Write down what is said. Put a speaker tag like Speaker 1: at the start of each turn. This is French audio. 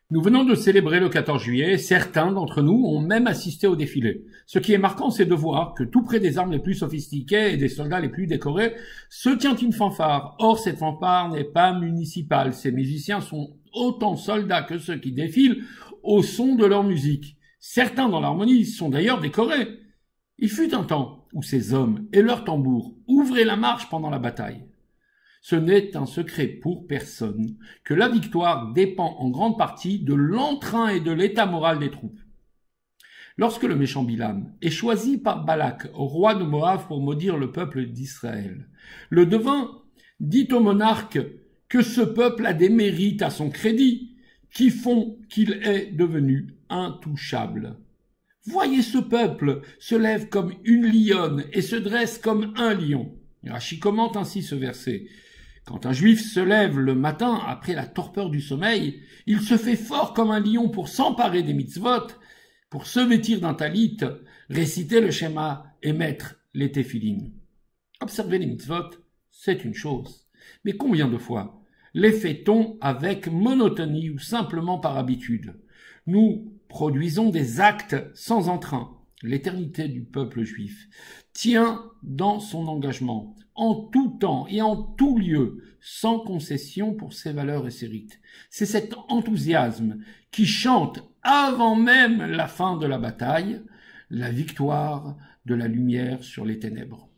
Speaker 1: Nous venons de célébrer le 14 juillet, certains d'entre nous ont même assisté au défilé. Ce qui est marquant, c'est de voir que tout près des armes les plus sophistiquées et des soldats les plus décorés se tient une fanfare. Or, cette fanfare n'est pas municipale. Ces musiciens sont autant soldats que ceux qui défilent au son de leur musique. Certains dans l'harmonie sont d'ailleurs décorés. Il fut un temps où ces hommes et leurs tambours ouvraient la marche pendant la bataille. Ce n'est un secret pour personne que la victoire dépend en grande partie de l'entrain et de l'état moral des troupes. Lorsque le méchant Bilam est choisi par Balak, roi de Moab, pour maudire le peuple d'Israël, le devin dit au monarque que ce peuple a des mérites à son crédit qui font qu'il est devenu intouchable. Voyez ce peuple se lève comme une lionne et se dresse comme un lion. Rachi commente ainsi ce verset. Quand un juif se lève le matin après la torpeur du sommeil, il se fait fort comme un lion pour s'emparer des mitzvot, pour se vêtir d'un talit, réciter le schéma et mettre les téphilines. Observer les mitzvot, c'est une chose. Mais combien de fois les fait-on avec monotonie ou simplement par habitude? Nous produisons des actes sans entrain. L'éternité du peuple juif tient dans son engagement, en tout temps et en tout lieu, sans concession pour ses valeurs et ses rites. C'est cet enthousiasme qui chante avant même la fin de la bataille, la victoire de la lumière sur les ténèbres.